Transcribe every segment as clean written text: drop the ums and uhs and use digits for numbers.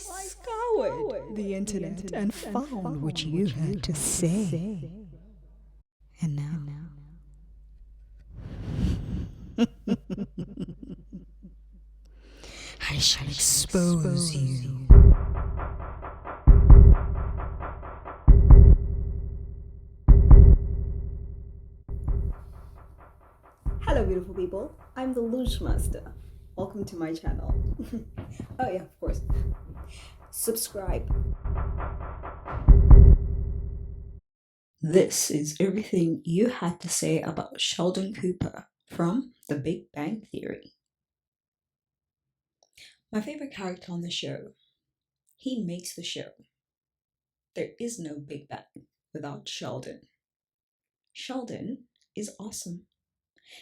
scoured the internet and found what you had to say. And now, I shall expose you. Hello, beautiful people. I'm the Luschmaster. Welcome to my channel. Oh yeah, of course. Subscribe. This is everything you had to say about Sheldon Cooper from The Big Bang Theory. My favorite character on the show. He makes the show. There is no Big Bang without Sheldon. Sheldon is awesome.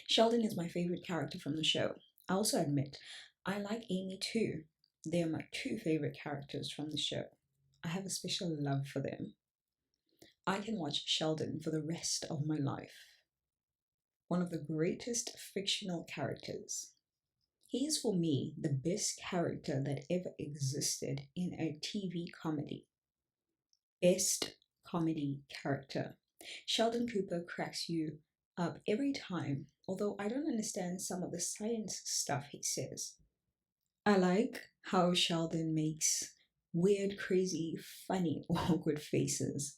Sheldon is my favorite character from the show. I also admit, I like Amy too. They are my two favorite characters from the show. I have a special love for them. I can watch Sheldon for the rest of my life. One of the greatest fictional characters. He is for me the best character that ever existed in a TV comedy. Best comedy character. Sheldon Cooper cracks you up every time, although I don't understand some of the science stuff he says. I like how Sheldon makes weird, crazy, funny, awkward faces.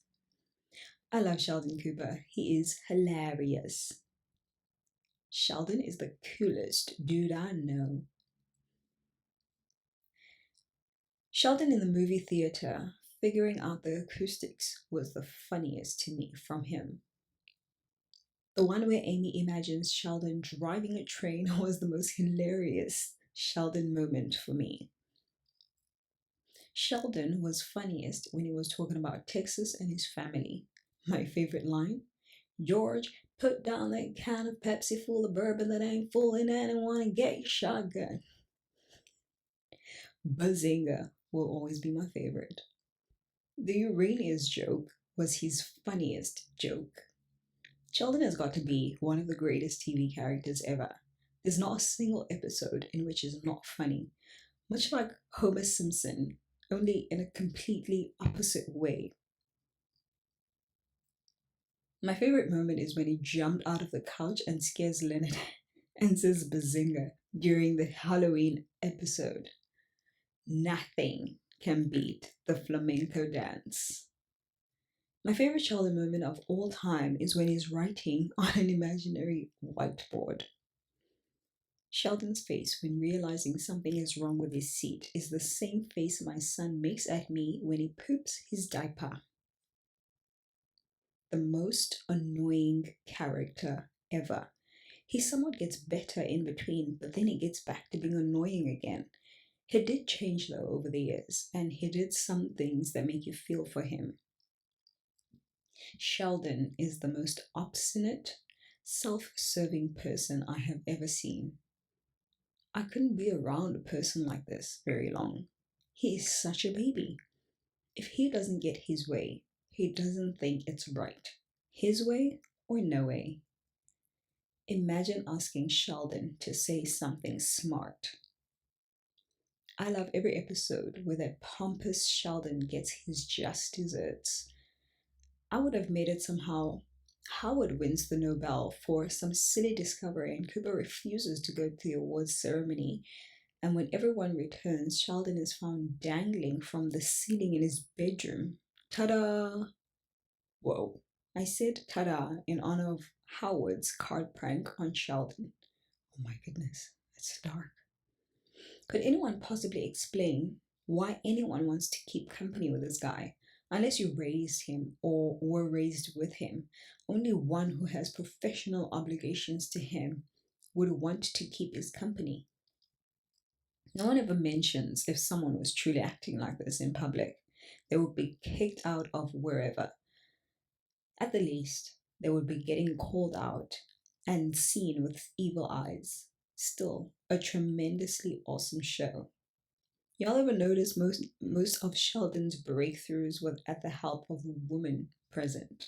I love Sheldon Cooper. He is hilarious. Sheldon is the coolest dude I know. Sheldon in the movie theater, figuring out the acoustics was the funniest to me from him. The one where Amy imagines Sheldon driving a train was the most hilarious Sheldon moment for me. Sheldon was funniest when he was talking about Texas and his family. My favorite line, George, put down that can of Pepsi full of bourbon that ain't full and I don't want to get your shotgun. Bazinga will always be my favorite. The Uranus joke was his funniest joke. Sheldon has got to be one of the greatest TV characters ever. There's not a single episode in which is not funny. Much like Homer Simpson, only in a completely opposite way. My favorite moment is when he jumped out of the couch and scares Leonard and says bazinga during the Halloween episode. Nothing can beat the flamenco dance. My favorite Sheldon moment of all time is when he's writing on an imaginary whiteboard. Sheldon's face when realizing something is wrong with his seat is the same face my son makes at me when he poops his diaper. The most annoying character ever. He somewhat gets better in between, but then he gets back to being annoying again. He did change though over the years, and he did some things that make you feel for him. Sheldon is the most obstinate, self-serving person I have ever seen. I couldn't be around a person like this very long. He is such a baby. If he doesn't get his way, he doesn't think it's right. His way or no way. Imagine asking Sheldon to say something smart. I love every episode where that pompous Sheldon gets his just desserts. I would have made it somehow Howard wins the Nobel for some silly discovery and Cooper refuses to go to the awards ceremony. And when everyone returns, Sheldon is found dangling from the ceiling in his bedroom. Ta-da! Whoa. I said ta-da in honor of Howard's card prank on Sheldon. Oh my goodness, it's dark. Could anyone possibly explain why anyone wants to keep company with this guy? Unless you raised him or were raised with him, only one who has professional obligations to him would want to keep his company. No one ever mentions if someone was truly acting like this in public, they would be kicked out of wherever. At the least, they would be getting called out and seen with evil eyes. Still, a tremendously awesome show. Y'all ever notice most of Sheldon's breakthroughs were at the help of the woman present?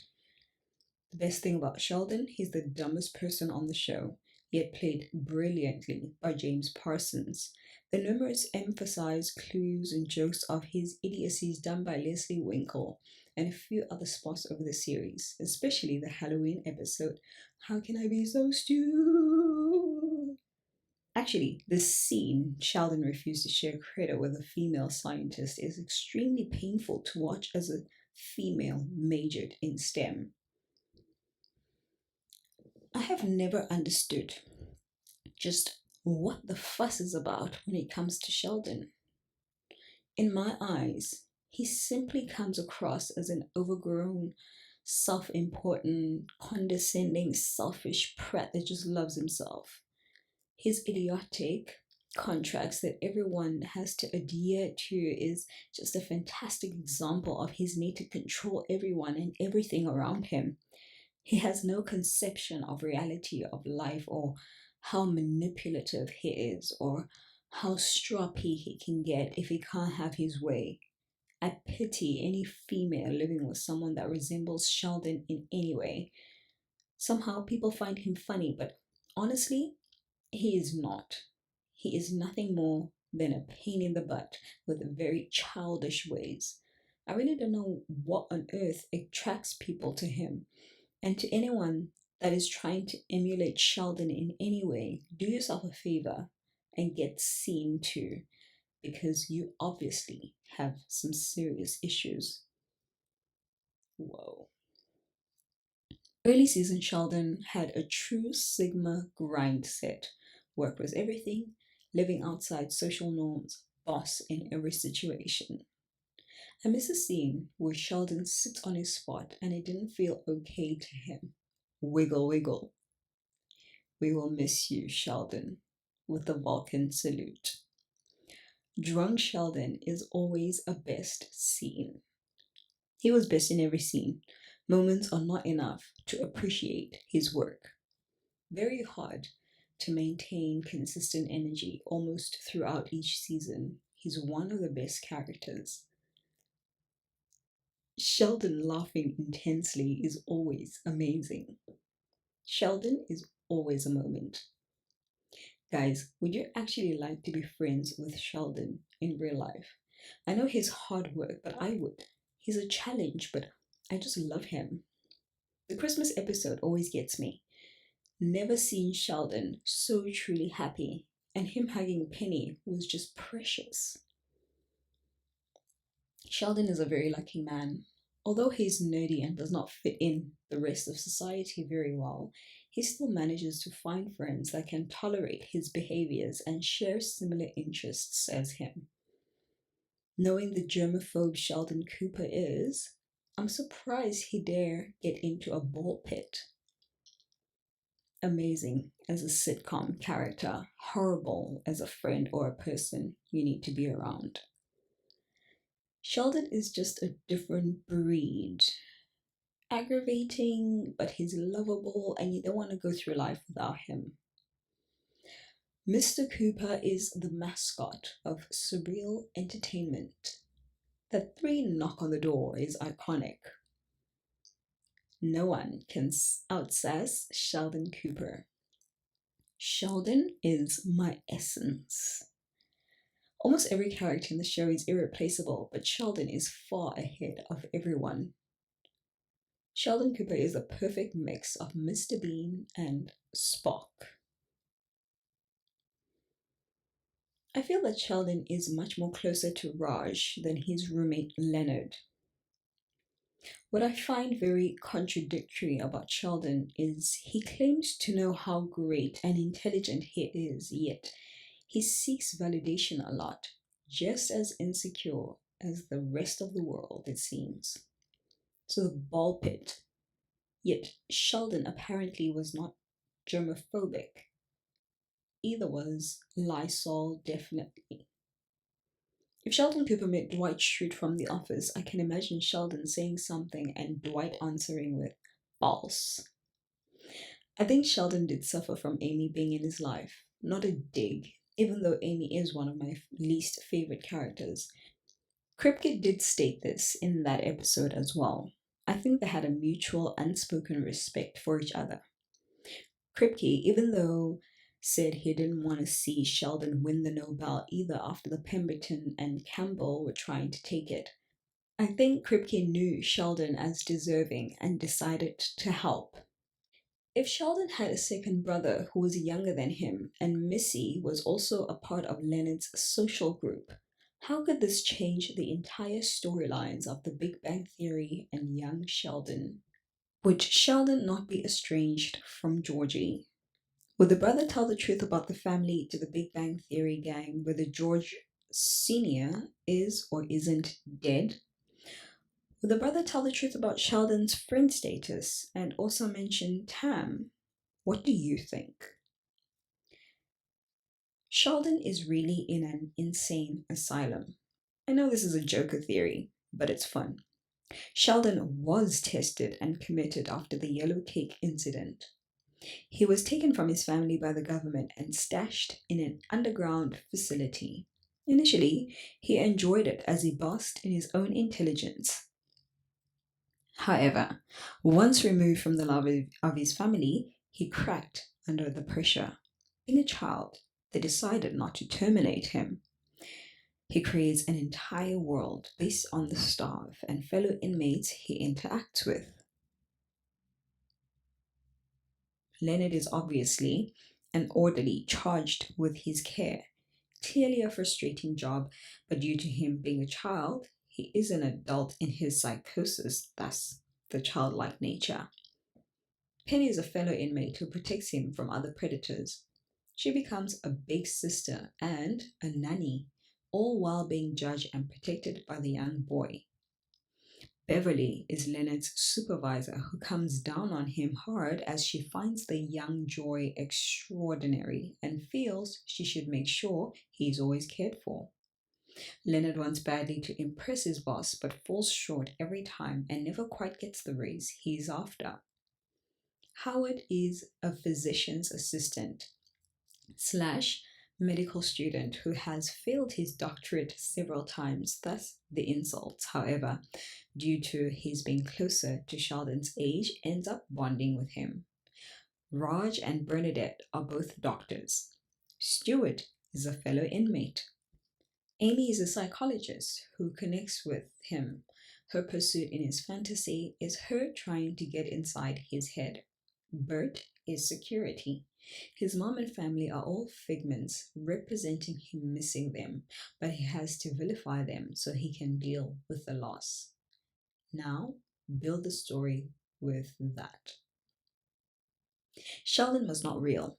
The best thing about Sheldon, he's the dumbest person on the show. yet played brilliantly by James Parsons. The numerous emphasized clues and jokes of his idiocies done by Leslie Winkle and a few other spots over the series, especially the Halloween episode, How Can I Be So Stupid? Actually, the scene Sheldon refused to share credit with a female scientist is extremely painful to watch as a female majored in STEM. I have never understood just what the fuss is about when it comes to Sheldon. In my eyes, he simply comes across as an overgrown, self important, condescending, selfish prat that just loves himself. His idiotic contracts that everyone has to adhere to is just a fantastic example of his need to control everyone and everything around him. He has no conception of reality of life or how manipulative he is or how stroppy he can get if he can't have his way. I pity any female living with someone that resembles Sheldon in any way. Somehow people find him funny, but honestly, he is not. He is nothing more than a pain in the butt with very childish ways. I really don't know what on earth attracts people to him. And to anyone that is trying to emulate Sheldon in any way, do yourself a favor and get seen to, because you obviously have some serious issues. Whoa. Early season Sheldon had a true Sigma grind set. Work was everything, living outside social norms, boss in every situation. I miss a scene where Sheldon sits on his spot and it didn't feel okay to him. Wiggle, wiggle. We will miss you, Sheldon, with the Vulcan salute. Drunk Sheldon is always a best scene. He was best in every scene. Moments are not enough to appreciate his work. Very hard to maintain consistent energy almost throughout each season. He's one of the best characters. Sheldon laughing intensely is always amazing. Sheldon is always a moment. Guys, would you actually like to be friends with Sheldon in real life? I know he's hard work, but I would. He's a challenge, but I just love him. The Christmas episode always gets me. Never seen Sheldon so truly happy, and him hugging Penny was just precious. Sheldon is a very lucky man. Although he's nerdy and does not fit in the rest of society very well, he still manages to find friends that can tolerate his behaviors and share similar interests as him. Knowing the germaphobe Sheldon Cooper is, I'm surprised he dare get into a ball pit. Amazing as a sitcom character, horrible as a friend or a person you need to be around. Sheldon is just a different breed. Aggravating, but he's lovable and you don't want to go through life without him. Mr. Cooper is the mascot of surreal entertainment. The three knock on the door is iconic. No one can outsass Sheldon Cooper. Sheldon is my essence. Almost every character in the show is irreplaceable, but Sheldon is far ahead of everyone. Sheldon Cooper is a perfect mix of Mr. Bean and Spock. I feel that Sheldon is much more closer to Raj than his roommate Leonard. What I find very contradictory about Sheldon is he claims to know how great and intelligent he is, yet he seeks validation a lot, just as insecure as the rest of the world, it seems. So the ball pit. Yet Sheldon apparently was not germophobic. Either was Lysol, definitely. If Sheldon Cooper met Dwight Schrute from The Office, I can imagine Sheldon saying something and Dwight answering with false. I think Sheldon did suffer from Amy being in his life. Not a dig, even though Amy is one of my least favorite characters. Kripke did state this in that episode as well. I think they had a mutual unspoken respect for each other. Kripke, even though said he didn't want to see Sheldon win the Nobel either after the Pemberton and Campbell were trying to take it. I think Kripke knew Sheldon as deserving and decided to help. If Sheldon had a second brother who was younger than him, and Missy was also a part of Leonard's social group, how could this change the entire storylines of the Big Bang Theory and young Sheldon? Would Sheldon not be estranged from Georgie? Would the brother tell the truth about the family to the Big Bang Theory gang whether George Sr. is or isn't dead? Would the brother tell the truth about Sheldon's friend status and also mention Tam? What do you think? Sheldon is really in an insane asylum. I know this is a Joker theory, but it's fun. Sheldon was tested and committed after the yellow cake incident. He was taken from his family by the government and stashed in an underground facility. Initially, he enjoyed it as he basked in his own intelligence. However, once removed from the love of his family, he cracked under the pressure. Being a child, they decided not to terminate him. He creates an entire world based on the staff and fellow inmates he interacts with. Leonard is obviously an orderly charged with his care. Clearly a frustrating job, but due to him being a child, he is an adult in his psychosis, thus the childlike nature. Penny is a fellow inmate who protects him from other predators. She becomes a big sister and a nanny, all while being judged and protected by the young boy. Beverly is Leonard's supervisor who comes down on him hard as she finds the young Joy extraordinary and feels she should make sure he's always cared for. Leonard wants badly to impress his boss but falls short every time and never quite gets the raise he's after. Howard is a physician's assistant slash medical student who has failed his doctorate several times, thus the insults. However, due to his being closer to Sheldon's age, ends up bonding with him. Raj and Bernadette are both doctors. Stuart is a fellow inmate. Amy is a psychologist who connects with him. Her pursuit in his fantasy is her trying to get inside his head. Bert is security. His mom and family are all figments representing him missing them, but he has to vilify them so he can deal with the loss. Now, build the story with that. Sheldon was not real.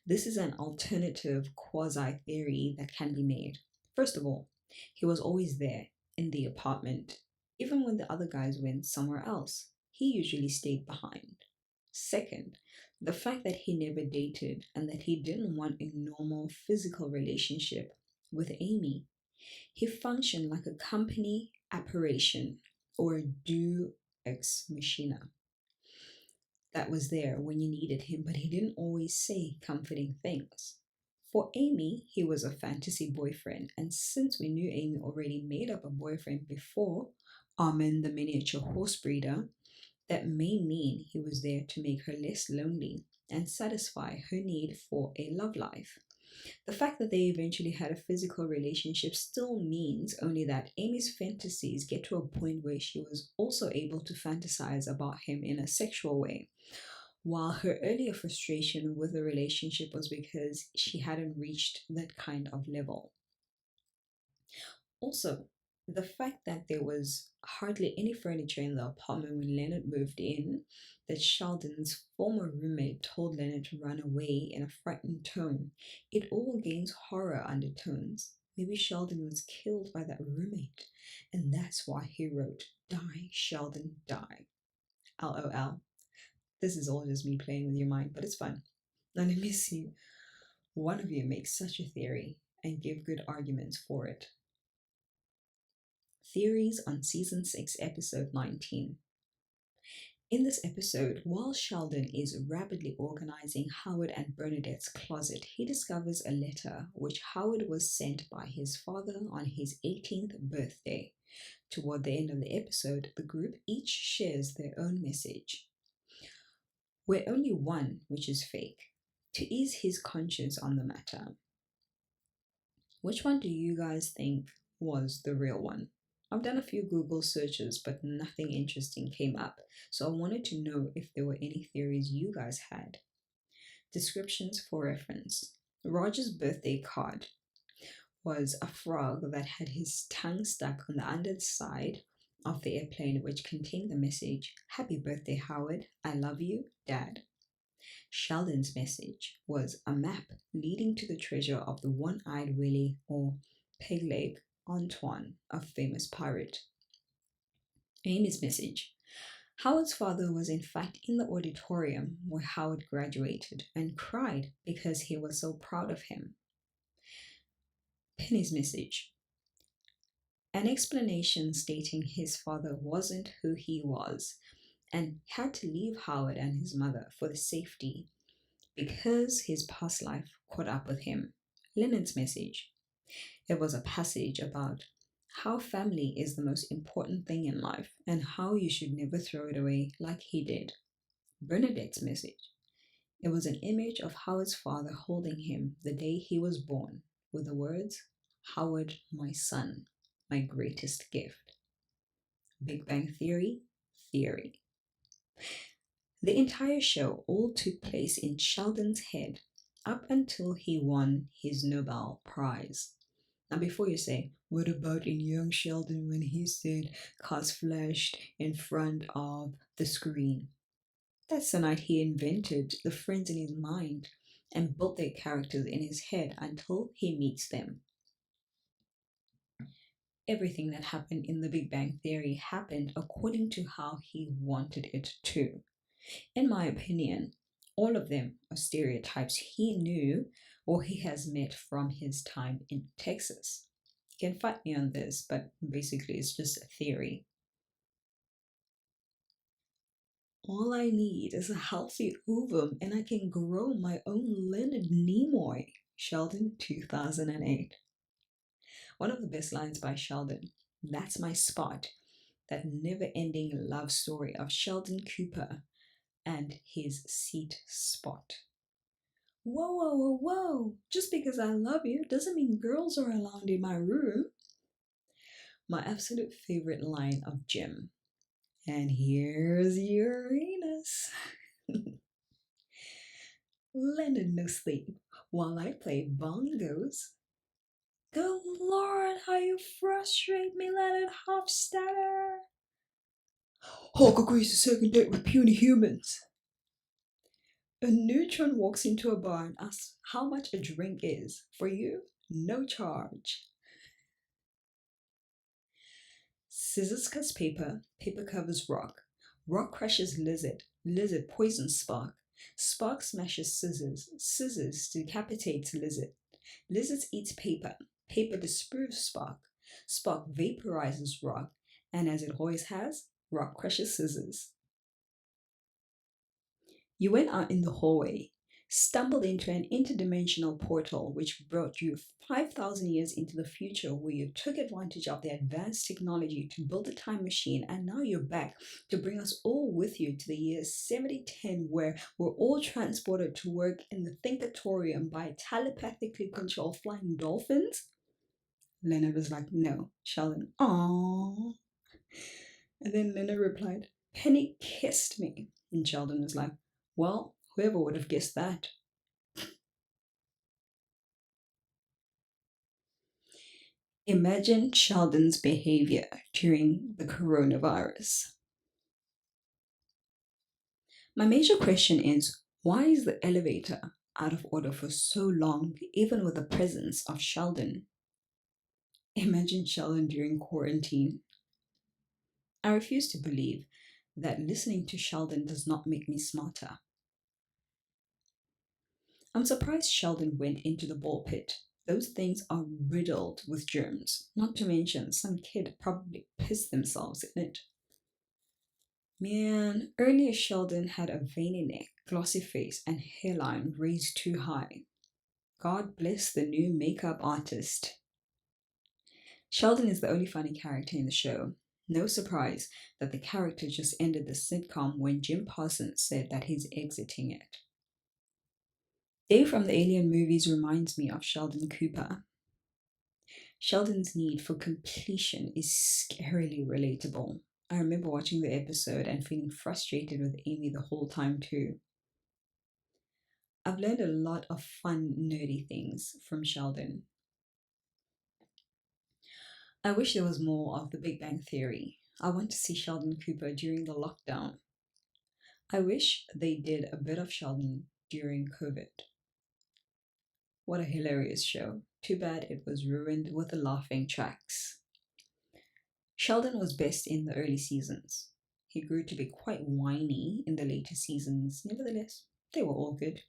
This is an alternative quasi-theory that can be made. First of all, he was always there in the apartment. Even when the other guys went somewhere else, he usually stayed behind. Second, the fact that he never dated and that he didn't want a normal physical relationship with Amy. He functioned like a company apparition or deus ex machina that was there when you needed him, but he didn't always say comforting things. For Amy, he was a fantasy boyfriend, and since we knew Amy already made up a boyfriend before, Armin the miniature horse breeder, that may mean he was there to make her less lonely and satisfy her need for a love life. The fact that they eventually had a physical relationship still means only that Amy's fantasies get to a point where she was also able to fantasize about him in a sexual way, while her earlier frustration with the relationship was because she hadn't reached that kind of level. Also, the fact that there was hardly any furniture in the apartment when Leonard moved in, that Sheldon's former roommate told Leonard to run away in a frightened tone, it all gains horror undertones. Maybe Sheldon was killed by that roommate, and that's why he wrote, "Die, Sheldon, die." LOL. This is all just me playing with your mind, but it's fun. Now let me see one of you make such a theory and give good arguments for it. Theories on Season 6, Episode 19. In this episode, while Sheldon is rapidly organizing Howard and Bernadette's closet, he discovers a letter which Howard was sent by his father on his 18th birthday. Toward the end of the episode, the group each shares their own message. where only one, which is fake, to ease his conscience on the matter. Which one do you guys think was the real one? I've done a few Google searches, but nothing interesting came up, so I wanted to know if there were any theories you guys had. Descriptions for reference. Roger's birthday card was a frog that had his tongue stuck on the underside of the airplane, which contained the message, "Happy birthday, Howard. I love you, Dad." Sheldon's message was a map leading to the treasure of the one-eyed Willie, or Pegleg Antoine, a famous pirate. Amy's message. Howard's father was in fact in the auditorium where Howard graduated and cried because he was so proud of him. Penny's message. An explanation stating his father wasn't who he was and had to leave Howard and his mother for the safety because his past life caught up with him. Leonard's message. It was a passage about how family is the most important thing in life and how you should never throw it away like he did. Bernadette's message. It was an image of Howard's father holding him the day he was born with the words, "Howard, my son, my greatest gift." Big Bang Theory. The entire show all took place in Sheldon's head up until he won his Nobel Prize. Now, before you say, what about in young Sheldon when he said cars flashed in front of the screen? That's the night he invented the friends in his mind and built their characters in his head until he meets them. Everything that happened in the Big Bang Theory happened according to how he wanted it to. In my opinion, all of them are stereotypes he knew or he has met from his time in Texas. You can fight me on this, but basically it's just a theory. All I need is a healthy ovum and I can grow my own Leonard Nimoy. Sheldon, 2008. One of the best lines by Sheldon, "That's my spot." That never-ending love story of Sheldon Cooper and his seat spot. Whoa, whoa, whoa, whoa. Just because I love you doesn't mean girls are allowed in my room. My absolute favorite line of Jim. And here's Uranus. Leonard no sleep while I play bongos. Good Lord, how you frustrate me, Leonard Hofstadter. Hulk agrees to second date with puny humans. A neutron walks into a bar and asks how much a drink is. For you, no charge. Scissors cuts paper, paper covers rock. Rock crushes lizard, lizard poisons spark. Spark smashes scissors, scissors decapitates lizard. Lizard eats paper, paper disproves spark. Spark vaporizes rock, and as it always has, rock crushes scissors. You went out in the hallway, stumbled into an interdimensional portal which brought you 5,000 years into the future, where you took advantage of the advanced technology to build a time machine, and now you're back to bring us all with you to the year 7010, where we're all transported to work in the Thinkatorium by telepathically controlled flying dolphins? Leonard was like, no. Sheldon, aww. And then Leonard replied, Penny kissed me. And Sheldon was like, well, whoever would have guessed that? Imagine Sheldon's behavior during the coronavirus. My major question is, why is the elevator out of order for so long, even with the presence of Sheldon? Imagine Sheldon during quarantine. I refuse to believe that listening to Sheldon does not make me smarter. I'm surprised Sheldon went into the ball pit. Those things are riddled with germs, not to mention some kid probably pissed themselves in it. Man, earlier Sheldon had a veiny neck, glossy face, and hairline raised too high. God bless the new makeup artist. Sheldon is the only funny character in the show. No surprise that the character just ended the sitcom when Jim Parsons said that he's exiting it. Dave from the Alien movies reminds me of Sheldon Cooper. Sheldon's need for completion is scarily relatable. I remember watching the episode and feeling frustrated with Amy the whole time, too. I've learned a lot of fun, nerdy things from Sheldon. I wish there was more of the Big Bang Theory. I want to see Sheldon Cooper during the lockdown. I wish they did a bit of Sheldon during COVID. What a hilarious show. Too bad it was ruined with the laughing tracks. Sheldon was best in the early seasons. He grew to be quite whiny in the later seasons. Nevertheless, they were all good.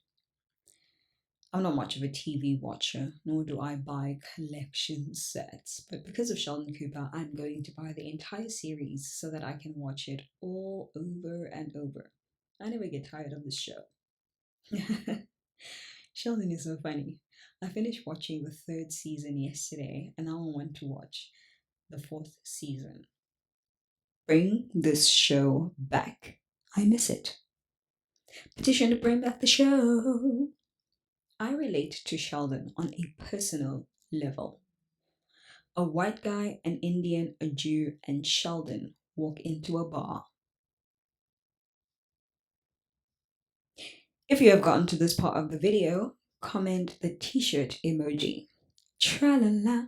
I'm not much of a TV watcher, nor do I buy collection sets, but because of Sheldon Cooper, I'm going to buy the entire series so that I can watch it all over and over. I never get tired of this show. Sheldon is so funny. I finished watching the third season yesterday, and now I want to watch the fourth season. Bring this show back. I miss it. Petition to bring back the show. I relate to Sheldon on a personal level. A white guy, an Indian, a Jew, and Sheldon walk into a bar. If you have gotten to this part of the video, comment the t-shirt emoji. Tra-la-la.